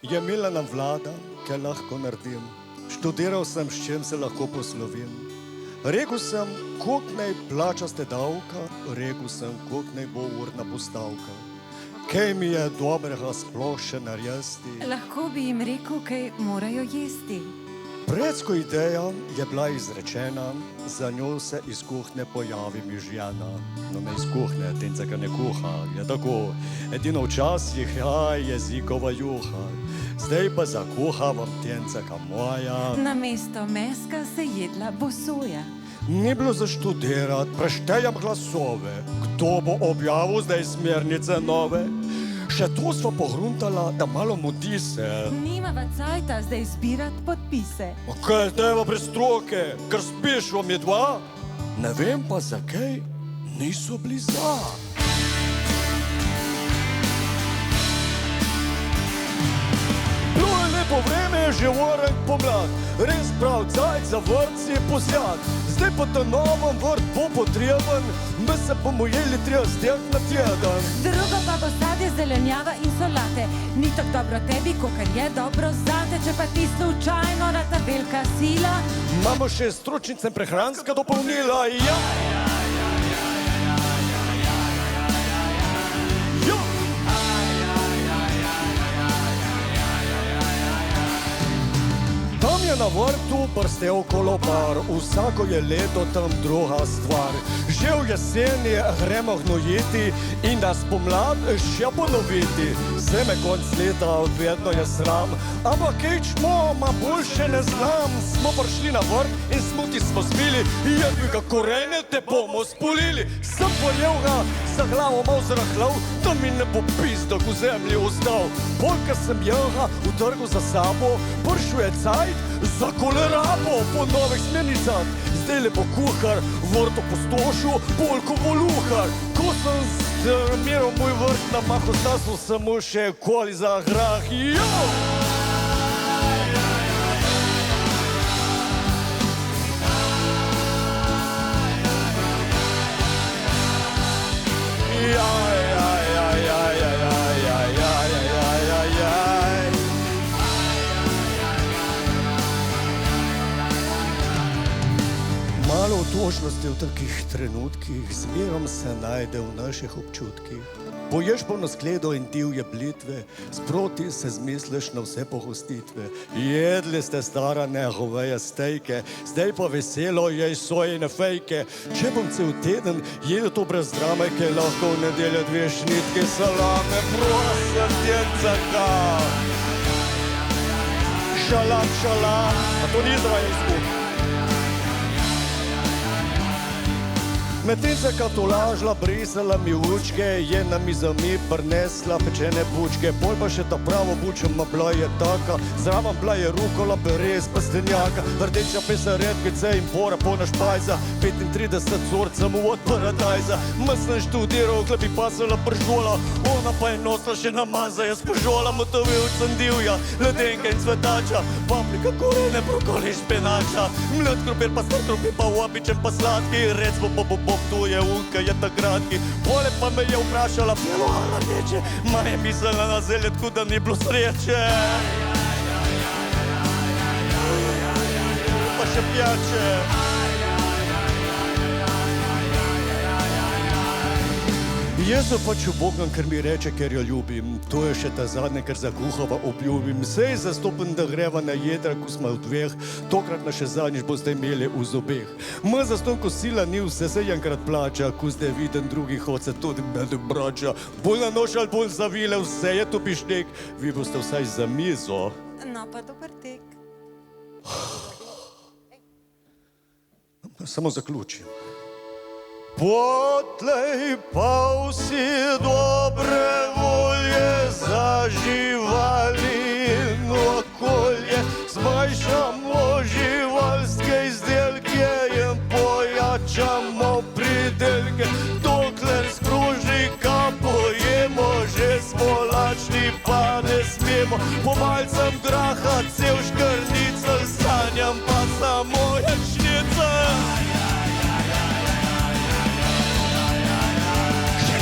je imela nam vlada, kaj lahko naredim. Študiral sem, s čim se lahko poslovim. Rekel sem, koliko naj plačaste davka, rekel sem, koliko naj bo urna postavka. Kaj mi je dobrega sploh še narediti? Lahko bi jim rekel, kaj morajo jesti. Predsko ideja je bila izrečena, za njo se iz kuhne pojavi mižjana. No ne iz kuhne, tenca ga ne kuha, je tako. Edino včasih jezikova juha. Zdaj pa zakuhavam tenca moja. Namesto meska se jedla bo soja. Ni bilo za študirati, preštejem glasove. Kdo bo objavil zdaj smernice nove? Še to sva pogruntala, da malo mudi se. Nimava cajta zdaj zbirat podpise. Kaj je teba pri stroke, ker spiš v midva? Ne vem pa, zakaj niso bili za. Bilo je lepo vreme, že voren pomlad. Res prav cajt za vrt si posjad. Zdaj pa ta novom vrt bo potreben, mi se bomo jeli 30 na teden. Drugo pa bo sadje, zelenjava in solate. Ni tako dobro tebi, kakor je dobro zate. Če pa ti slučajno na ta velika sila. Imamo še stročnice prehranska dopolnila, ja. Tam je na vrtu prstel kolopar, vsako je leto tam druga stvar. Že v jeseni gremo gnojiti in da spomlad še ponoviti. Zdaj me konc leta vedno je sram, ampak kaj čmo, ma boljše ne znam. Smo prišli na vrt in smuti smo zbili, jedvega korene te bomo spulili. Sem pojel ga, za glavo mal zrahlal, da mi ne bo pizdok v zemlji ostal. Polka sem jel ga, v trgu za sabo, prišel je cajt za kolerabo. Po novih smernicah, zdaj lepo kuhar, vrt opustošil, polko voluhar. Ko sem strmiral moj vrt na maho, stasnil sem mu še koli za grah. Malo otožnosti v takih trenutkih zmerom se najde v naših občutkih. Poješ polno skledo in divje blitve, sproti se zmisliš na vse pohostitve. Jedli ste starane goveje stejke, zdaj pa veselo jej sojene fejke. Če bom cel teden jedel to brez dramajke, lahko v nedeljo 2 šnitke salame, prosim, tjecaka. Šalam, šalam, a to ni izraelsko. Medtem ka tolažila, brisala mi učke, je na mizami prinesla pečene bučke. Pol pa še ta pravo buča, ma bila je taka, zraven bila je rukola, berez, pastenjaka, rdeča pesa, redkvice in bora polna špajza, 35 sort samo od paradajza. Ma sem študiral, klepi pasala pržola, ona pa je nosila še namaza, jaz pržola, motovil sem divja, ledenka in cvetača, paprika, korene, brokoli, špenača, mlad krompir pa star krompir pa običen pa sladki, recimo bo tu je unka, je ta kratki. Pole pa me je vprašala, pjelo ala neče, ma je mislila na zeljetku, da ni bilo sreče. Pa še pijače. Jaz jo pač ubogam, ker mi reče, ker jo ljubim. To je še ta zadnje, ker za kuhava obljubim. Sej zastopim, da greva na jedra, ko smo v dveh, tokrat na še zadnjič boste imeli v zobeh. Ma zaston, ko sila ni vse, se enkrat plača, ko zdaj viden drugih hoce, tudi mene brača. Bolj na nož ali bolj zavile, vse je to pištek, vi boste vsaj za mizo. No pa dober tek. Samo zaključim. Potlej pa vsi dobre volje za živali in okolje, zmanjšamo živalske izdelke in pojačamo pridelke. Dokler s krožnika pojemo, že smo lačni, pa ne smemo. Po malcem graha, cel škrnica, sanjam pa samo ječnica.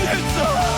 It's